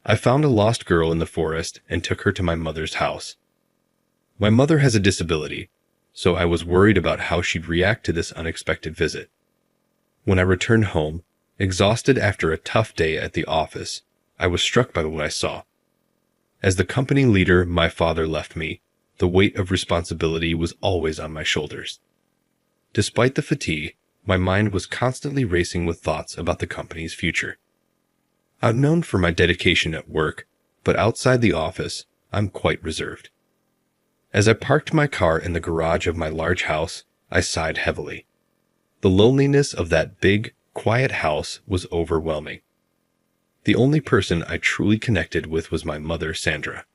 I found a lost girl in the forest and took her to my mother's house. My mother has a disability, so I was worried about how she'd react to this unexpected visit. When I returned home, exhausted after a tough day at the office, I was struck by what I saw. As the company leader my father left me, the weight of responsibility was always on my shoulders. Despite the fatigue, my mind was constantly racing with thoughts about the company's future. I'm known for my dedication at work, but outside the office, I'm quite reserved. As I parked my car in the garage of my large house, I sighed heavily. The loneliness of that big, quiet house was overwhelming. The only person I truly connected with was my mother, Sandra.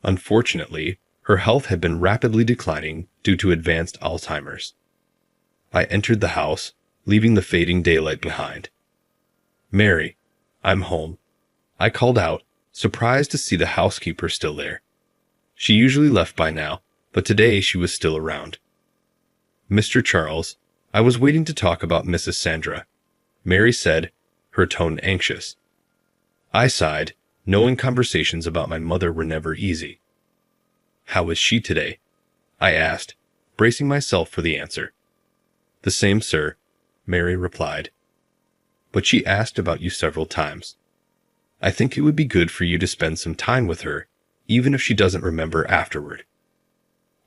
Unfortunately, her health had been rapidly declining due to advanced Alzheimer's. I entered the house, leaving the fading daylight behind. "Mary, I'm home," I called out, surprised to see the housekeeper still there. She usually left by now, but today she was still around. "Mr. Charles, I was waiting to talk about Mrs. Sandra," Mary said, her tone anxious. I sighed, knowing conversations about my mother were never easy. "How is she today?" I asked, bracing myself for the answer. "The same, sir," Mary replied. "But she asked about you several times. I think it would be good for you to spend some time with her, even if she doesn't remember afterward."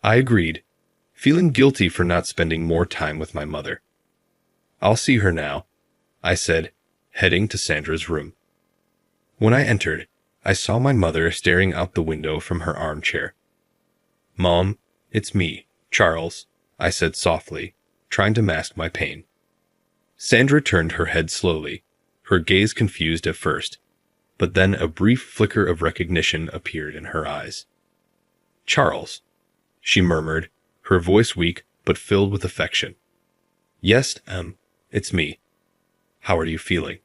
I agreed, feeling guilty for not spending more time with my mother. "I'll see her now," I said, heading to Sandra's room. When I entered, I saw my mother staring out the window from her armchair. "Mom, it's me, Charles," I said softly, trying to mask my pain. Sandra turned her head slowly, her gaze confused at first, but then a brief flicker of recognition appeared in her eyes. "Charles," she murmured, her voice weak but filled with affection. "Yes, it's me. How are you feeling?"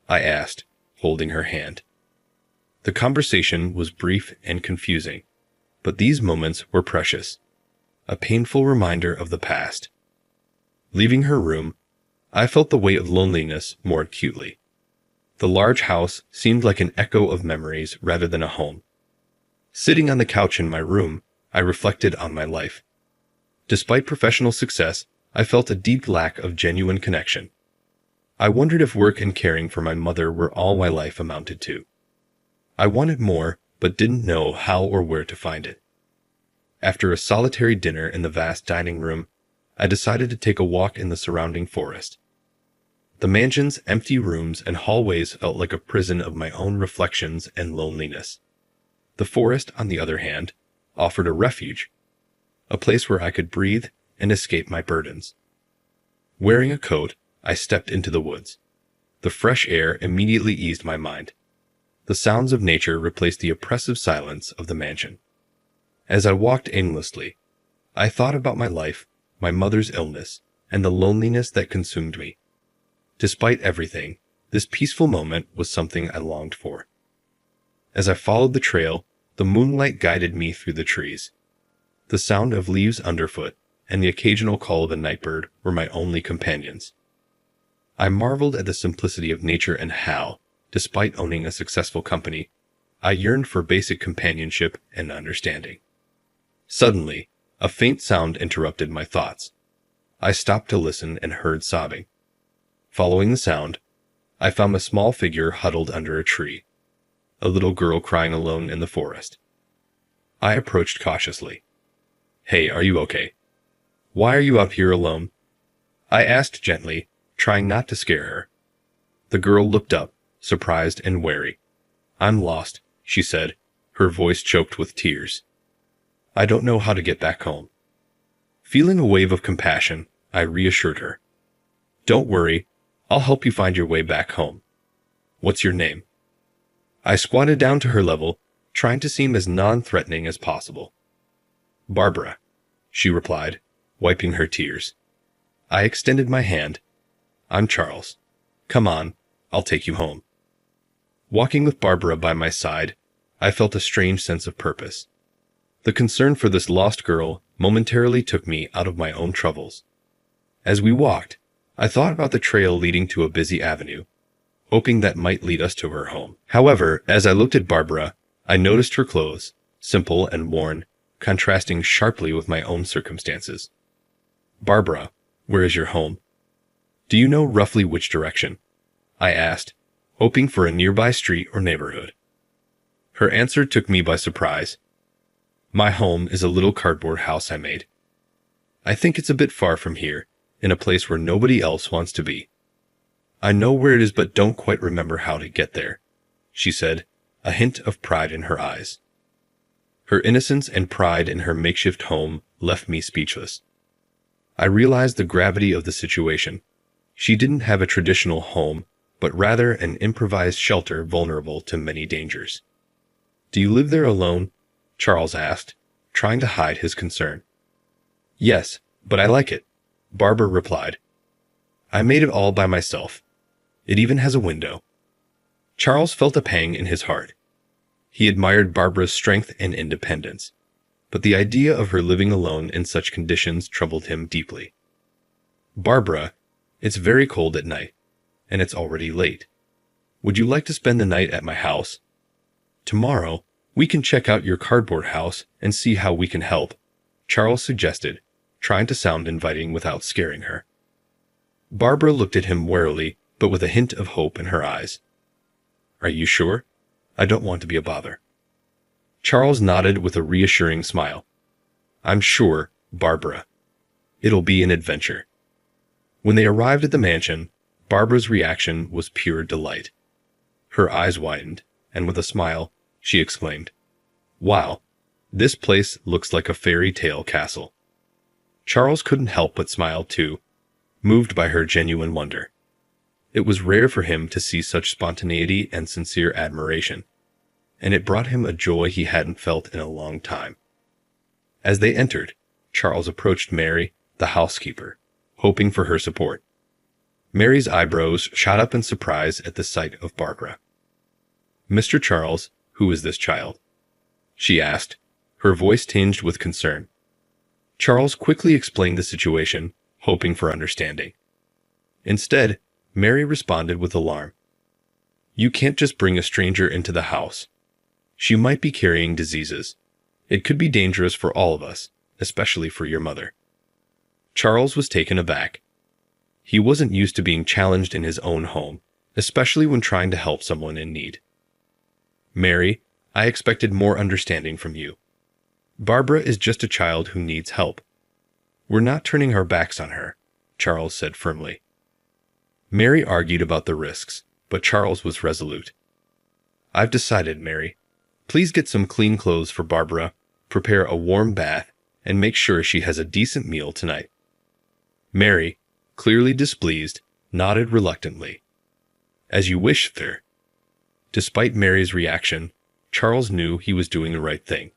I asked, holding her hand. The conversation was brief and confusing, but these moments were precious, a painful reminder of the past. Leaving her room, I felt the weight of loneliness more acutely. The large house seemed like an echo of memories rather than a home. Sitting on the couch in my room, I reflected on my life. Despite professional success, I felt a deep lack of genuine connection. I wondered if work and caring for my mother were all my life amounted to. I wanted more, but didn't know how or where to find it. After a solitary dinner in the vast dining room, I decided to take a walk in the surrounding forest. The mansion's empty rooms and hallways felt like a prison of my own reflections and loneliness. The forest, on the other hand, offered a refuge, a place where I could breathe and escape my burdens. Wearing a coat, I stepped into the woods. The fresh air immediately eased my mind. The sounds of nature replaced the oppressive silence of the mansion. As I walked aimlessly, I thought about my life, my mother's illness, and the loneliness that consumed me. Despite everything, this peaceful moment was something I longed for. As I followed the trail, the moonlight guided me through the trees. The sound of leaves underfoot and the occasional call of a nightbird were my only companions. I marveled at the simplicity of nature and how, despite owning a successful company, I yearned for basic companionship and understanding. Suddenly, a faint sound interrupted my thoughts. I stopped to listen and heard sobbing. Following the sound, I found a small figure huddled under a tree, a little girl crying alone in the forest. I approached cautiously. "Hey, are you okay? Why are you out here alone?" I asked gently, trying not to scare her. The girl looked up, surprised and wary. "I'm lost," she said, her voice choked with tears. "I don't know how to get back home." Feeling a wave of compassion, I reassured her. "Don't worry, I'll help you find your way back home. What's your name?" I squatted down to her level, trying to seem as non-threatening as possible. "Barbara," she replied, wiping her tears. I extended my hand. "I'm Charles. Come on, I'll take you home." Walking with Barbara by my side, I felt a strange sense of purpose. The concern for this lost girl momentarily took me out of my own troubles. As we walked, I thought about the trail leading to a busy avenue, hoping that might lead us to her home. However, as I looked at Barbara, I noticed her clothes, simple and worn, contrasting sharply with my own circumstances. "Barbara, where is your home? Do you know roughly which direction?" I asked, hoping for a nearby street or neighborhood. Her answer took me by surprise. "My home is a little cardboard house I made. I think it's a bit far from here, in a place where nobody else wants to be. I know where it is but don't quite remember how to get there," she said, a hint of pride in her eyes. Her innocence and pride in her makeshift home left me speechless. I realized the gravity of the situation. She didn't have a traditional home, but rather an improvised shelter vulnerable to many dangers. "Do you live there alone?" Charles asked, trying to hide his concern. "Yes, but I like it," Barbara replied. "I made it all by myself. It even has a window." Charles felt a pang in his heart. He admired Barbara's strength and independence, but the idea of her living alone in such conditions troubled him deeply. "Barbara, it's very cold at night, and it's already late. Would you like to spend the night at my house? Tomorrow, we can check out your cardboard house and see how we can help," Charles suggested, trying to sound inviting without scaring her. Barbara looked at him warily, but with a hint of hope in her eyes. "Are you sure? I don't want to be a bother." Charles nodded with a reassuring smile. "I'm sure, Barbara. It'll be an adventure." When they arrived at the mansion, Barbara's reaction was pure delight. Her eyes widened, and with a smile, she exclaimed, "Wow, this place looks like a fairy tale castle." Charles couldn't help but smile too, moved by her genuine wonder. It was rare for him to see such spontaneity and sincere admiration, and it brought him a joy he hadn't felt in a long time. As they entered, Charles approached Mary, the housekeeper, hoping for her support. Mary's eyebrows shot up in surprise at the sight of Barbara. "Mr. Charles, who is this child?" she asked, her voice tinged with concern. Charles quickly explained the situation, hoping for understanding. Instead, Mary responded with alarm. "You can't just bring a stranger into the house. She might be carrying diseases. It could be dangerous for all of us, especially for your mother." Charles was taken aback. He wasn't used to being challenged in his own home, especially when trying to help someone in need. "Mary, I expected more understanding from you. Barbara is just a child who needs help. We're not turning our backs on her," Charles said firmly. Mary argued about the risks, but Charles was resolute. "I've decided, Mary. Please get some clean clothes for Barbara, prepare a warm bath, and make sure she has a decent meal tonight." Mary, clearly displeased, nodded reluctantly. "As you wish, sir." Despite Mary's reaction, Charles knew he was doing the right thing.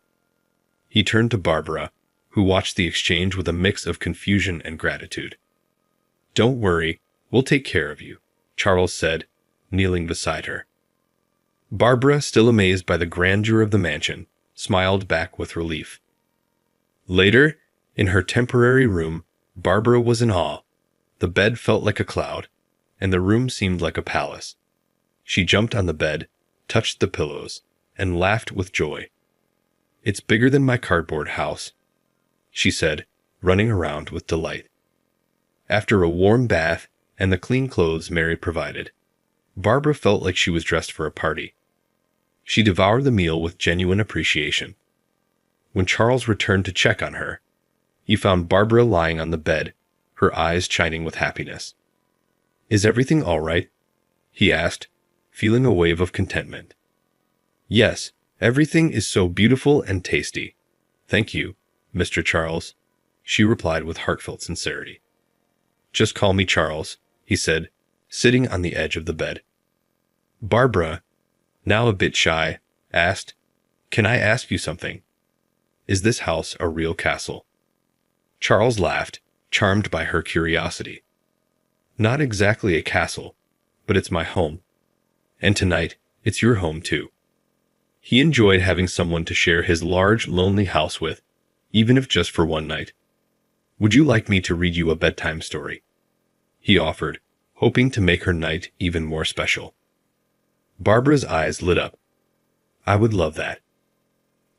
He turned to Barbara, who watched the exchange with a mix of confusion and gratitude. "Don't worry, we'll take care of you," Charles said, kneeling beside her. Barbara, still amazed by the grandeur of the mansion, smiled back with relief. Later, in her temporary room, Barbara was in awe. The bed felt like a cloud, and the room seemed like a palace. She jumped on the bed, touched the pillows, and laughed with joy. "It's bigger than my cardboard house," she said, running around with delight. After a warm bath and the clean clothes Mary provided, Barbara felt like she was dressed for a party. She devoured the meal with genuine appreciation. When Charles returned to check on her, he found Barbara lying on the bed, her eyes shining with happiness. "Is everything all right?" he asked, feeling a wave of contentment. "Yes, everything is so beautiful and tasty. Thank you, Mr. Charles," she replied with heartfelt sincerity. "Just call me Charles," he said, sitting on the edge of the bed. Barbara, now a bit shy, asked, "Can I ask you something? Is this house a real castle?" Charles laughed, charmed by her curiosity. "Not exactly a castle, but it's my home. And tonight, it's your home too." He enjoyed having someone to share his large, lonely house with, even if just for one night. "Would you like me to read you a bedtime story?" he offered, hoping to make her night even more special. Barbara's eyes lit up. I would love that.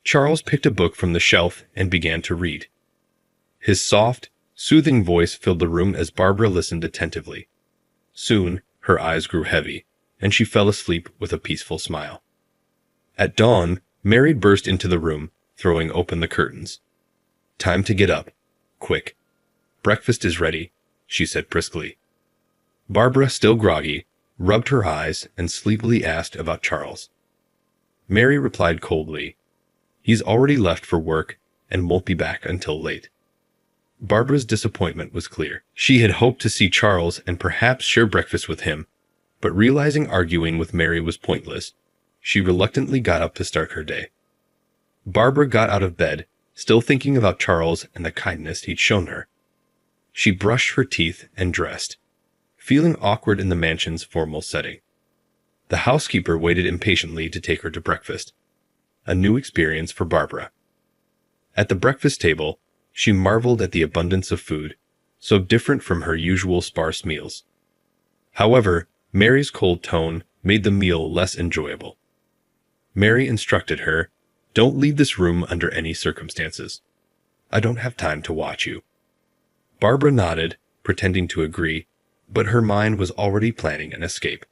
Charles picked a book from the shelf and began to read. His soft, soothing voice filled the room as Barbara listened attentively. Soon, her eyes grew heavy, and she fell asleep with a peaceful smile. At dawn, Mary burst into the room, throwing open the curtains. Time to get up. Quick. Breakfast is ready, she said briskly. Barbara, still groggy, rubbed her eyes and sleepily asked about Charles. Mary replied coldly, He's already left for work and won't be back until late. Barbara's disappointment was clear. She had hoped to see Charles and perhaps share breakfast with him, but realizing arguing with Mary was pointless, she reluctantly got up to start her day. Barbara got out of bed, still thinking about Charles and the kindness he'd shown her. She brushed her teeth and dressed, feeling awkward in the mansion's formal setting. The housekeeper waited impatiently to take her to breakfast, a new experience for Barbara. At the breakfast table, she marveled at the abundance of food, so different from her usual sparse meals. However, Mary's cold tone made the meal less enjoyable. Mary instructed her, Don't leave this room under any circumstances. I don't have time to watch you. Barbara nodded, pretending to agree, but her mind was already planning an escape.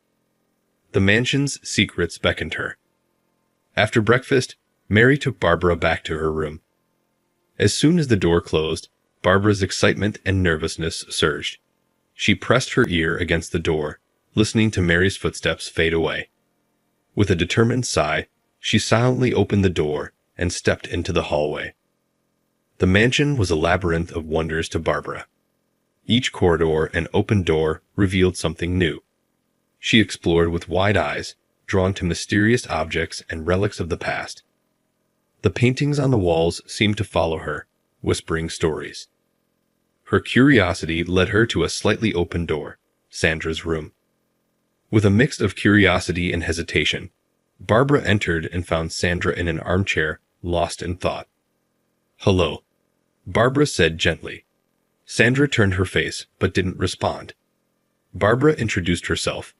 The mansion's secrets beckoned her. After breakfast, Mary took Barbara back to her room. As soon as the door closed, Barbara's excitement and nervousness surged. She pressed her ear against the door, listening to Mary's footsteps fade away. With a determined sigh, she silently opened the door and stepped into the hallway. The mansion was a labyrinth of wonders to Barbara. Each corridor and open door revealed something new. She explored with wide eyes, drawn to mysterious objects and relics of the past. The paintings on the walls seemed to follow her, whispering stories. Her curiosity led her to a slightly open door, Sandra's room. With a mix of curiosity and hesitation, Barbara entered and found Sandra in an armchair, lost in thought. Hello, Barbara said gently. Sandra turned her face, but didn't respond. Barbara introduced herself,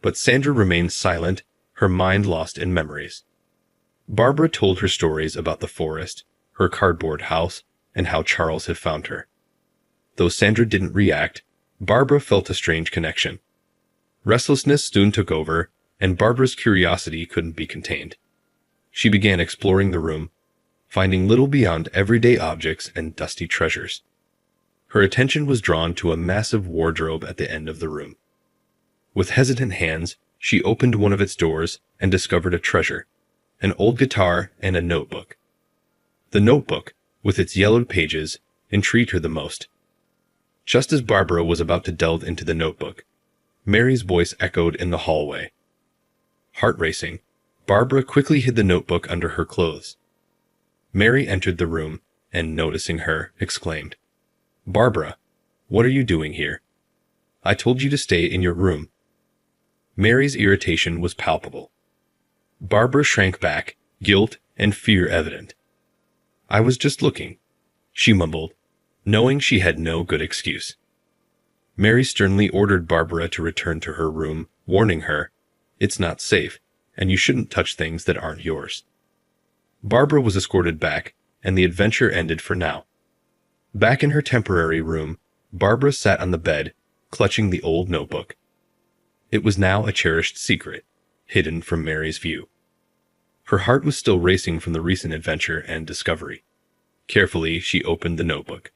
but Sandra remained silent, her mind lost in memories. Barbara told her stories about the forest, her cardboard house, and how Charles had found her. Though Sandra didn't react, Barbara felt a strange connection. Restlessness soon took over, and Barbara's curiosity couldn't be contained. She began exploring the room, finding little beyond everyday objects and dusty treasures. Her attention was drawn to a massive wardrobe at the end of the room. With hesitant hands, she opened one of its doors and discovered a treasure, an old guitar and a notebook. The notebook, with its yellowed pages, intrigued her the most. Just as Barbara was about to delve into the notebook, Mary's voice echoed in the hallway. Heart racing, Barbara quickly hid the notebook under her clothes. Mary entered the room and, noticing her, exclaimed, Barbara, what are you doing here? I told you to stay in your room. Mary's irritation was palpable. Barbara shrank back, guilt and fear evident. I was just looking, she mumbled, knowing she had no good excuse. Mary sternly ordered Barbara to return to her room, warning her, It's not safe, and you shouldn't touch things that aren't yours. Barbara was escorted back, and the adventure ended for now. Back in her temporary room, Barbara sat on the bed, clutching the old notebook. It was now a cherished secret, hidden from Mary's view. Her heart was still racing from the recent adventure and discovery. Carefully, she opened the notebook.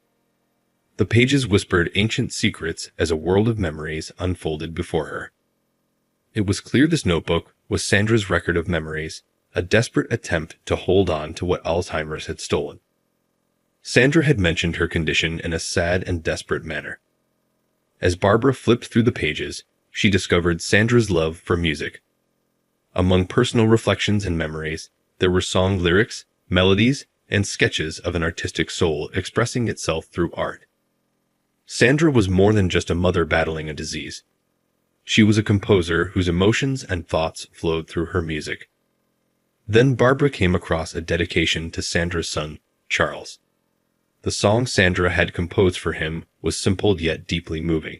The pages whispered ancient secrets as a world of memories unfolded before her. It was clear this notebook was Sandra's record of memories, a desperate attempt to hold on to what Alzheimer's had stolen. Sandra had mentioned her condition in a sad and desperate manner. As Barbara flipped through the pages, she discovered Sandra's love for music. Among personal reflections and memories, there were song lyrics, melodies, and sketches of an artistic soul expressing itself through art. Sandra was more than just a mother battling a disease. She was a composer whose emotions and thoughts flowed through her music. Then Barbara came across a dedication to Sandra's son, Charles. The song Sandra had composed for him was simple yet deeply moving.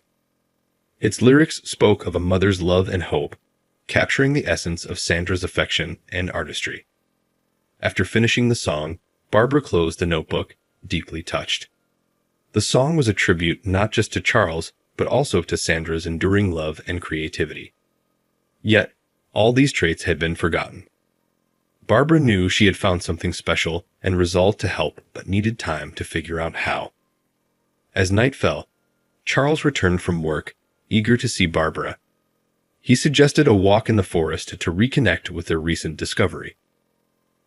Its lyrics spoke of a mother's love and hope, capturing the essence of Sandra's affection and artistry. After finishing the song, Barbara closed the notebook, deeply touched. The song was a tribute not just to Charles, but also to Sandra's enduring love and creativity. Yet, all these traits had been forgotten. Barbara knew she had found something special and resolved to help, but needed time to figure out how. As night fell, Charles returned from work, eager to see Barbara. He suggested a walk in the forest to reconnect with their recent discovery.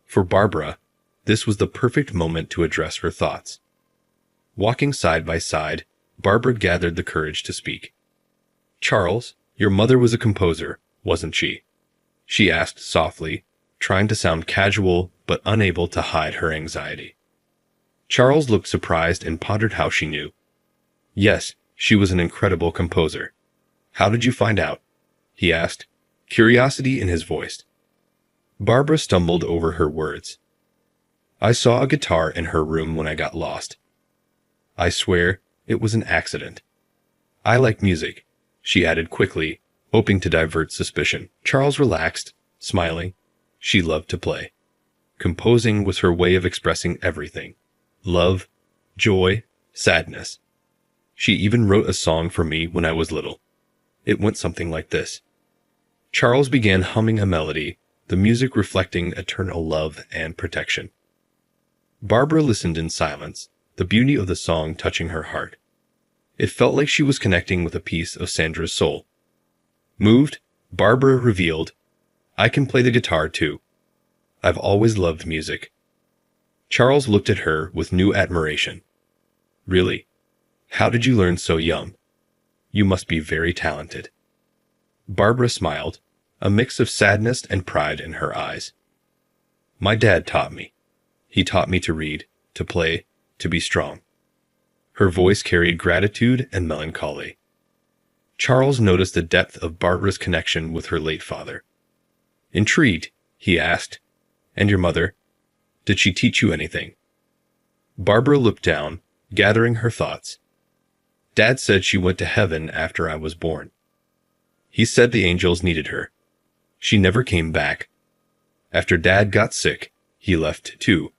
For Barbara, this was the perfect moment to address her thoughts. Walking side by side, Barbara gathered the courage to speak. "Charles, your mother was a composer, wasn't she?" she asked softly, trying to sound casual but unable to hide her anxiety. Charles looked surprised and pondered how she knew. "Yes, she was an incredible composer. How did you find out?" he asked, curiosity in his voice. Barbara stumbled over her words. "I saw a guitar in her room when I got lost. I swear it was an accident. I like music," she added quickly, hoping to divert suspicion. Charles relaxed, smiling. She loved to play. Composing was her way of expressing everything: love, joy, sadness. She even wrote a song for me when I was little. It went something like this. Charles began humming a melody, the music reflecting eternal love and protection. Barbara listened in silence, the beauty of the song touching her heart. It felt like she was connecting with a piece of Sandra's soul. Moved, Barbara revealed, "I can play the guitar too. I've always loved music." Charles looked at her with new admiration. "Really? How did you learn so young? You must be very talented." Barbara smiled, a mix of sadness and pride in her eyes. "My dad taught me. He taught me to read, to play, to be strong." Her voice carried gratitude and melancholy. Charles noticed the depth of Barbara's connection with her late father. Intrigued, he asked, "And your mother? Did she teach you anything?" Barbara looked down, gathering her thoughts. "Dad said she went to heaven after I was born. He said the angels needed her. She never came back. After Dad got sick, he left too.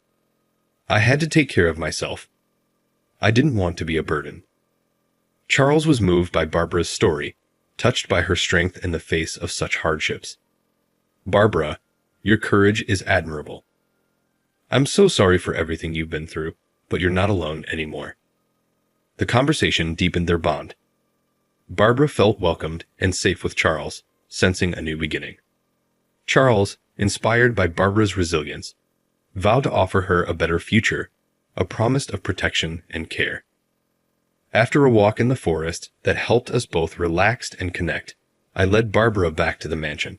I had to take care of myself. I didn't want to be a burden." Charles was moved by Barbara's story, touched by her strength in the face of such hardships. "Barbara, your courage is admirable. I'm so sorry for everything you've been through, but you're not alone anymore." The conversation deepened their bond. Barbara felt welcomed and safe with Charles, sensing a new beginning. Charles, inspired by Barbara's resilience, vowed to offer her a better future, a promise of protection and care. After a walk in the forest that helped us both relax and connect, I led Barbara back to the mansion.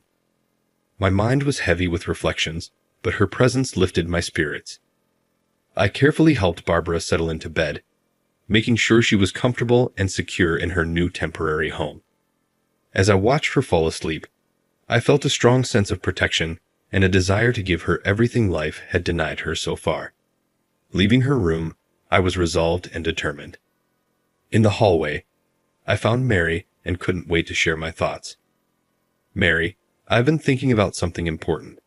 My mind was heavy with reflections, but her presence lifted my spirits. I carefully helped Barbara settle into bed, making sure she was comfortable and secure in her new temporary home. As I watched her fall asleep, I felt a strong sense of protection and a desire to give her everything life had denied her so far. Leaving her room, I was resolved and determined. In the hallway, I found Mary and couldn't wait to share my thoughts. "Mary, I've been thinking about something important.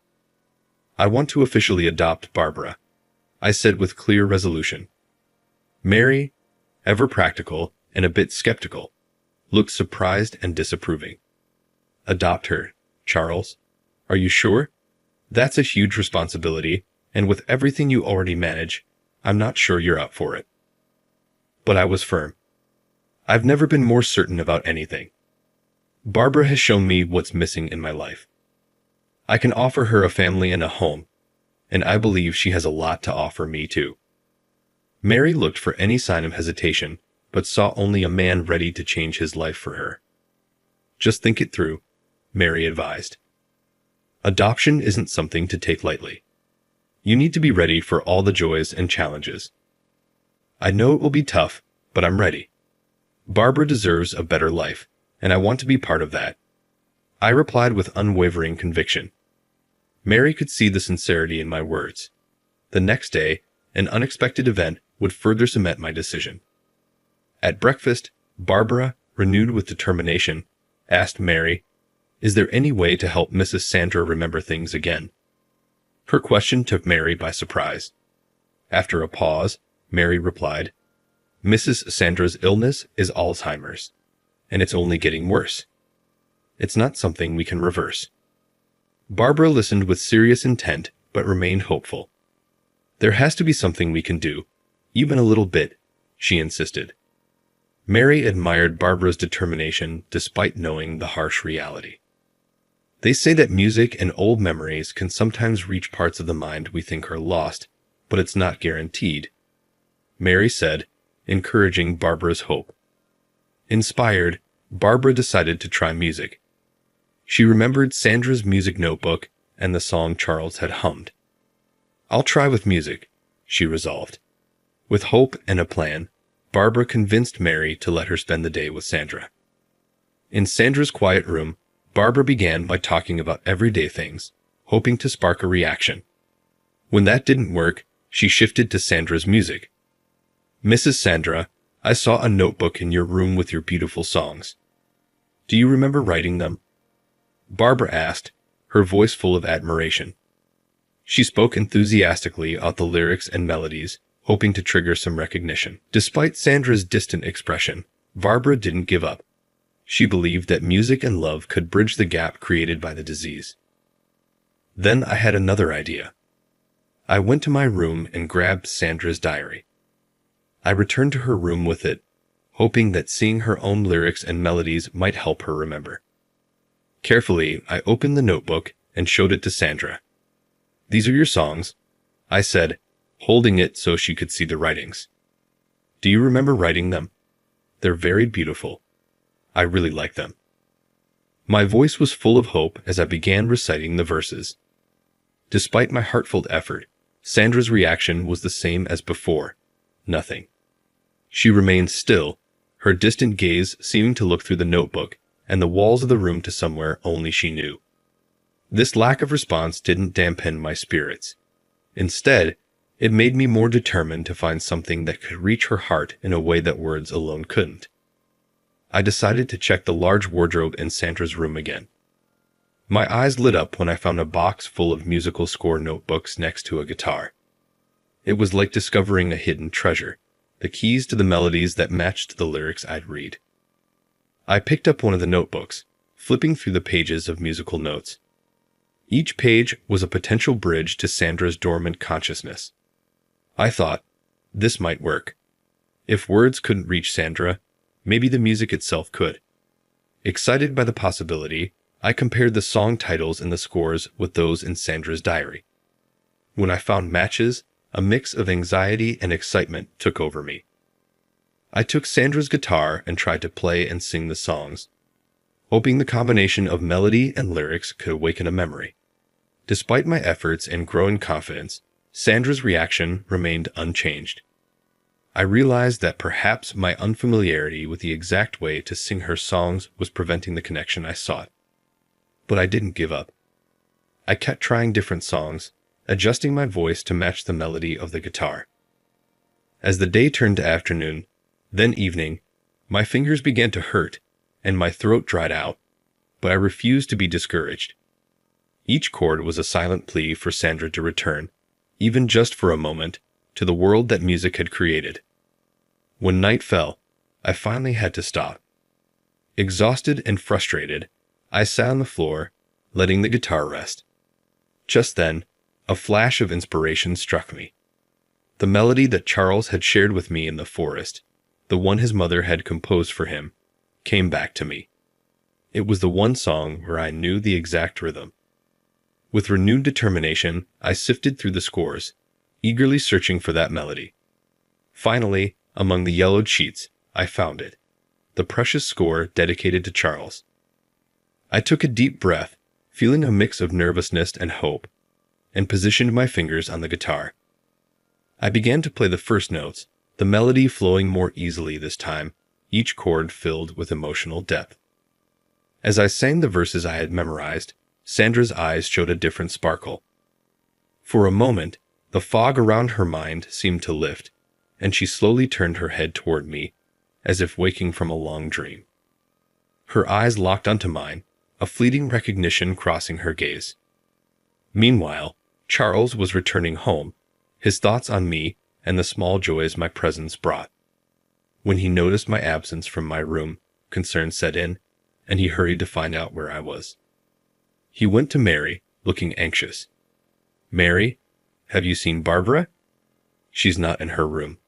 I want to officially adopt Barbara," I said with clear resolution. Mary, ever practical and a bit skeptical, looked surprised and disapproving. "Adopt her, Charles? Are you sure? That's a huge responsibility, and with everything you already manage, I'm not sure you're up for it." But I was firm. I've never been more certain about anything. Barbara has shown me what's missing in my life. I can offer her a family and a home, and I believe she has a lot to offer me too. Mary looked for any sign of hesitation, but saw only a man ready to change his life for her. "Just think it through," Mary advised. "Adoption isn't something to take lightly. You need to be ready for all the joys and challenges. I know it will be tough, but I'm ready. Barbara deserves a better life, and I want to be part of that," I replied with unwavering conviction. Mary could see the sincerity in my words. The next day, an unexpected event would further cement my decision. At breakfast, Barbara, renewed with determination, asked Mary, Is there any way to help Mrs. Sandra remember things again? Her question took Mary by surprise. After a pause, Mary replied, Mrs. Sandra's illness is Alzheimer's, and it's only getting worse. It's not something we can reverse. Barbara listened with serious intent, but remained hopeful. There has to be something we can do, even a little bit, she insisted. Mary admired Barbara's determination despite knowing the harsh reality. They say that music and old memories can sometimes reach parts of the mind we think are lost, but it's not guaranteed, Mary said, encouraging Barbara's hope. Inspired, Barbara decided to try music. She remembered Sandra's music notebook and the song Charles had hummed. I'll try with music, she resolved. With hope and a plan, Barbara convinced Mary to let her spend the day with Sandra. In Sandra's quiet room, Barbara began by talking about everyday things, hoping to spark a reaction. When that didn't work, she shifted to Sandra's music. Mrs. Sandra, I saw a notebook in your room with your beautiful songs. Do you remember writing them? Barbara asked, her voice full of admiration. She spoke enthusiastically about the lyrics and melodies, hoping to trigger some recognition. Despite Sandra's distant expression, Barbara didn't give up. She believed that music and love could bridge the gap created by the disease. Then I had another idea. I went to my room and grabbed Sandra's diary. I returned to her room with it, hoping that seeing her own lyrics and melodies might help her remember. Carefully, I opened the notebook and showed it to Sandra. These are your songs, I said, holding it so she could see the writings. Do you remember writing them? They're very beautiful. I really like them. My voice was full of hope as I began reciting the verses. Despite my heartfelt effort, Sandra's reaction was the same as before. Nothing. She remained still, her distant gaze seeming to look through the notebook and the walls of the room to somewhere only she knew. This lack of response didn't dampen my spirits. Instead, it made me more determined to find something that could reach her heart in a way that words alone couldn't. I decided to check the large wardrobe in Sandra's room again. My eyes lit up when I found a box full of musical score notebooks next to a guitar. It was like discovering a hidden treasure, the keys to the melodies that matched the lyrics I'd read. I picked up one of the notebooks, flipping through the pages of musical notes. Each page was a potential bridge to Sandra's dormant consciousness. I thought, this might work. If words couldn't reach Sandra, maybe the music itself could. Excited by the possibility, I compared the song titles in the scores with those in Sandra's diary. When I found matches, a mix of anxiety and excitement took over me. I took Sandra's guitar and tried to play and sing the songs, hoping the combination of melody and lyrics could awaken a memory. Despite my efforts and growing confidence, Sandra's reaction remained unchanged. I realized that perhaps my unfamiliarity with the exact way to sing her songs was preventing the connection I sought. But I didn't give up. I kept trying different songs, adjusting my voice to match the melody of the guitar. As the day turned to afternoon, then evening, my fingers began to hurt and my throat dried out, but I refused to be discouraged. Each chord was a silent plea for Sandra to return, even just for a moment, to the world that music had created. When night fell, I finally had to stop. Exhausted and frustrated, I sat on the floor, letting the guitar rest. Just then, a flash of inspiration struck me. The melody that Charles had shared with me in the forest, the one his mother had composed for him, came back to me. It was the one song where I knew the exact rhythm. With renewed determination, I sifted through the scores, eagerly searching for that melody. Finally, among the yellowed sheets, I found it, the precious score dedicated to Charles. I took a deep breath, feeling a mix of nervousness and hope, and positioned my fingers on the guitar. I began to play the first notes, the melody flowing more easily this time, each chord filled with emotional depth. As I sang the verses I had memorized, Sandra's eyes showed a different sparkle. For a moment, the fog around her mind seemed to lift, and she slowly turned her head toward me, as if waking from a long dream. Her eyes locked onto mine, a fleeting recognition crossing her gaze. Meanwhile, Charles was returning home, his thoughts on me and the small joys my presence brought. When he noticed my absence from my room, concern set in, and he hurried to find out where I was. He went to Mary, looking anxious. "Mary, have you seen Barbara?" "She's not in her room."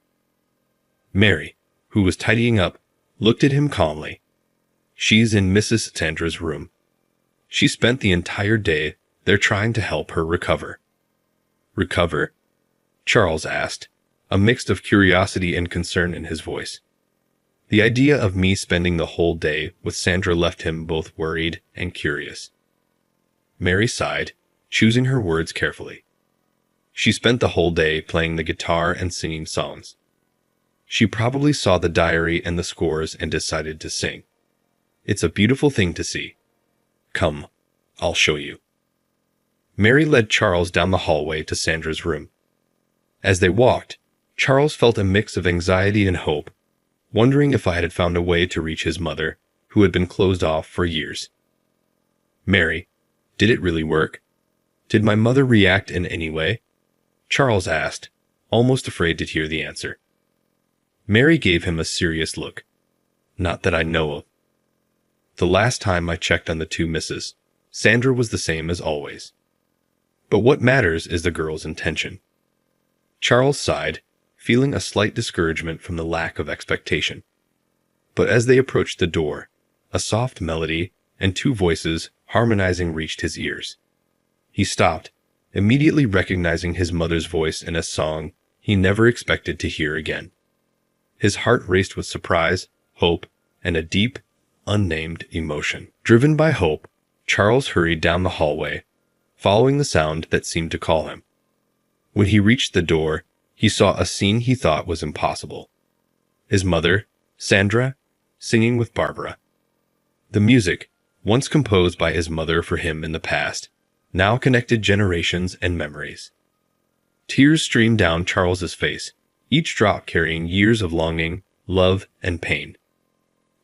Mary, who was tidying up, looked at him calmly. "She's in Mrs. Sandra's room. She spent the entire day there trying to help her recover." "Recover?" Charles asked, a mix of curiosity and concern in his voice. The idea of me spending the whole day with Sandra left him both worried and curious. Mary sighed, choosing her words carefully. "She spent the whole day playing the guitar and singing songs. She probably saw the diary and the scores and decided to sing. It's a beautiful thing to see. Come, I'll show you." Mary led Charles down the hallway to Sandra's room. As they walked, Charles felt a mix of anxiety and hope, wondering if I had found a way to reach his mother, who had been closed off for years. "Mary, did it really work? Did my mother react in any way?" Charles asked, almost afraid to hear the answer. Mary gave him a serious look. "Not that I know of. The last time I checked on the two misses, Sandra was the same as always. But what matters is the girl's intention." Charles sighed, feeling a slight discouragement from the lack of expectation. But as they approached the door, a soft melody and two voices harmonizing reached his ears. He stopped, immediately recognizing his mother's voice in a song he never expected to hear again. His heart raced with surprise, hope, and a deep, unnamed emotion. Driven by hope, Charles hurried down the hallway, following the sound that seemed to call him. When he reached the door, he saw a scene he thought was impossible. His mother, Sandra, singing with Barbara. The music, once composed by his mother for him in the past, now connected generations and memories. Tears streamed down Charles's face, each drop carrying years of longing, love, and pain.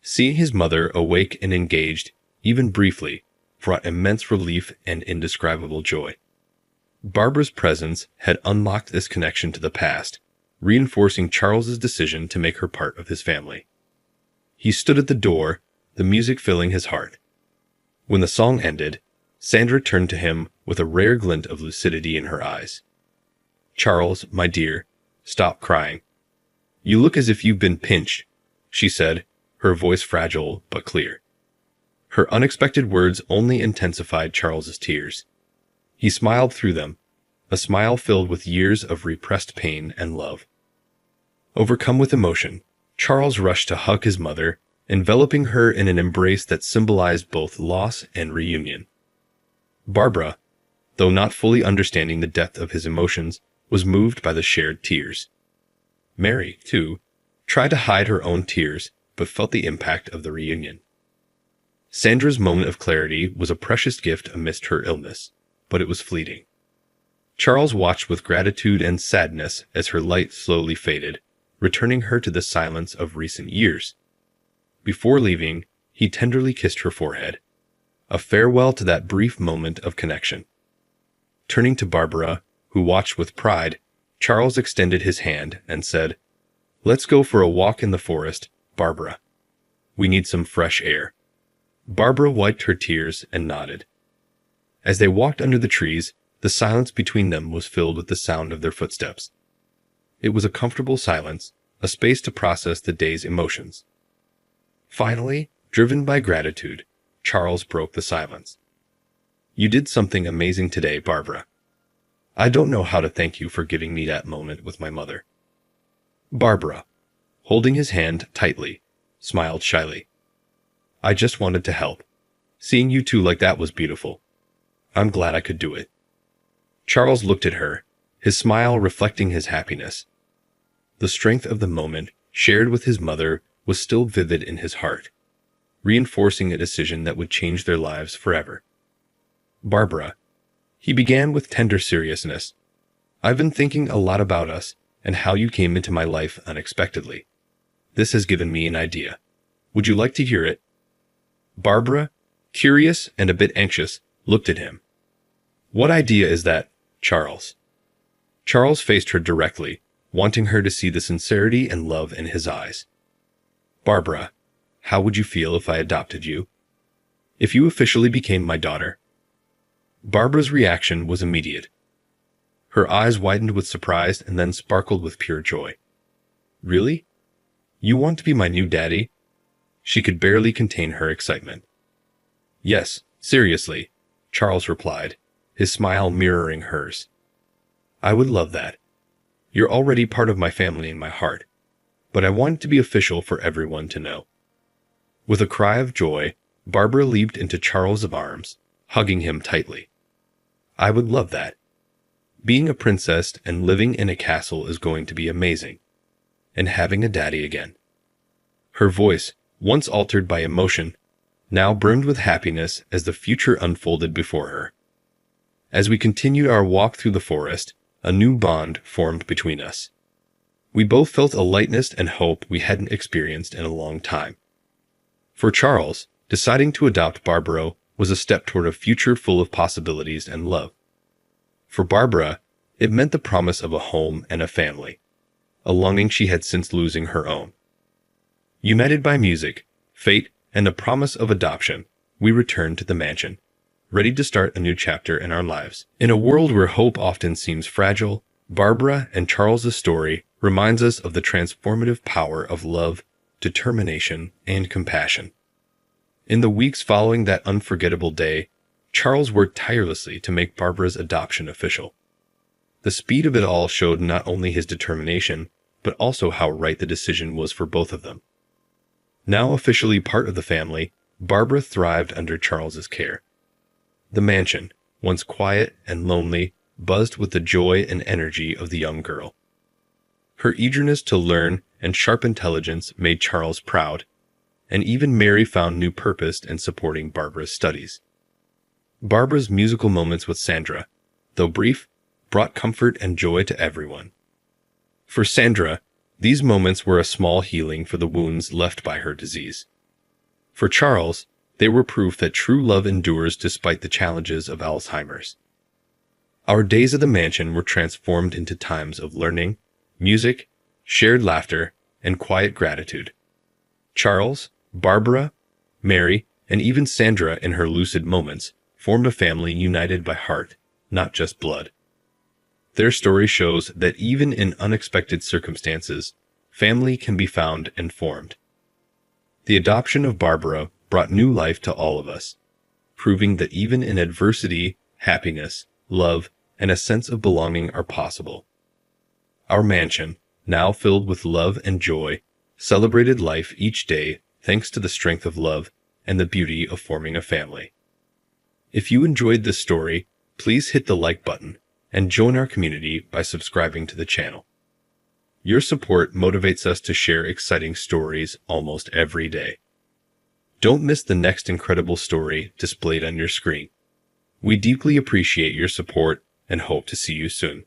Seeing his mother awake and engaged, even briefly, brought immense relief and indescribable joy. Barbara's presence had unlocked this connection to the past, reinforcing Charles's decision to make her part of his family. He stood at the door, the music filling his heart. When the song ended, Sandra turned to him with a rare glint of lucidity in her eyes. "Charles, my dear, stop crying. You look as if you've been pinched," she said, her voice fragile but clear. Her unexpected words only intensified Charles's tears. He smiled through them, a smile filled with years of repressed pain and love. Overcome with emotion, Charles rushed to hug his mother, enveloping her in an embrace that symbolized both loss and reunion. Barbara, though not fully understanding the depth of his emotions, was moved by the shared tears. Mary, too, tried to hide her own tears, but felt the impact of the reunion. Sandra's moment of clarity was a precious gift amidst her illness, but it was fleeting. Charles watched with gratitude and sadness as her light slowly faded, returning her to the silence of recent years. Before leaving, he tenderly kissed her forehead, a farewell to that brief moment of connection. Turning to Barbara, who watched with pride, Charles extended his hand and said, "Let's go for a walk in the forest, Barbara. We need some fresh air." Barbara wiped her tears and nodded. As they walked under the trees, the silence between them was filled with the sound of their footsteps. It was a comfortable silence, a space to process the day's emotions. Finally, driven by gratitude, Charles broke the silence. "You did something amazing today, Barbara. I don't know how to thank you for giving me that moment with my mother." Barbara, holding his hand tightly, smiled shyly. "I just wanted to help. Seeing you two like that was beautiful. I'm glad I could do it." Charles looked at her, his smile reflecting his happiness. The strength of the moment, shared with his mother, was still vivid in his heart, reinforcing a decision that would change their lives forever. "Barbara," he began with tender seriousness, "I've been thinking a lot about us and how you came into my life unexpectedly. This has given me an idea. Would you like to hear it?" Barbara, curious and a bit anxious, looked at him. "What idea is that, Charles?" Charles faced her directly, wanting her to see the sincerity and love in his eyes. "Barbara, how would you feel if I adopted you? If you officially became my daughter?" Barbara's reaction was immediate. Her eyes widened with surprise and then sparkled with pure joy. "Really? You want to be my new daddy?" She could barely contain her excitement. "Yes, seriously," Charles replied, his smile mirroring hers. "I would love that. You're already part of my family in my heart, but I want it to be official for everyone to know." With a cry of joy, Barbara leaped into Charles' arms, hugging him tightly. "I would love that. Being a princess and living in a castle is going to be amazing. And having a daddy again." Her voice, once altered by emotion, now brimmed with happiness as the future unfolded before her. As we continued our walk through the forest, a new bond formed between us. We both felt a lightness and hope we hadn't experienced in a long time. For Charles, deciding to adopt Barbara was a step toward a future full of possibilities and love. For Barbara, it meant the promise of a home and a family, a longing she had since losing her own. United by music, fate, and the promise of adoption, we returned to the mansion, ready to start a new chapter in our lives. In a world where hope often seems fragile, Barbara and Charles's story reminds us of the transformative power of love, determination, and compassion. In the weeks following that unforgettable day, Charles worked tirelessly to make Barbara's adoption official. The speed of it all showed not only his determination, but also how right the decision was for both of them. Now officially part of the family, Barbara thrived under Charles's care. The mansion, once quiet and lonely, buzzed with the joy and energy of the young girl. Her eagerness to learn and sharp intelligence made Charles proud, and even Mary found new purpose in supporting Barbara's studies. Barbara's musical moments with Sandra, though brief, brought comfort and joy to everyone. For Sandra, these moments were a small healing for the wounds left by her disease. For Charles, they were proof that true love endures despite the challenges of Alzheimer's. Our days at the mansion were transformed into times of learning, music, shared laughter, and quiet gratitude. Charles, Barbara, Mary, and even Sandra in her lucid moments formed a family united by heart, not just blood. Their story shows that even in unexpected circumstances, family can be found and formed. The adoption of Barbara brought new life to all of us, proving that even in adversity, happiness, love, and a sense of belonging are possible. Our mansion, now filled with love and joy, celebrated life each day thanks to the strength of love and the beauty of forming a family. If you enjoyed this story, please hit the like button and join our community by subscribing to the channel. Your support motivates us to share exciting stories almost every day. Don't miss the next incredible story displayed on your screen. We deeply appreciate your support and hope to see you soon.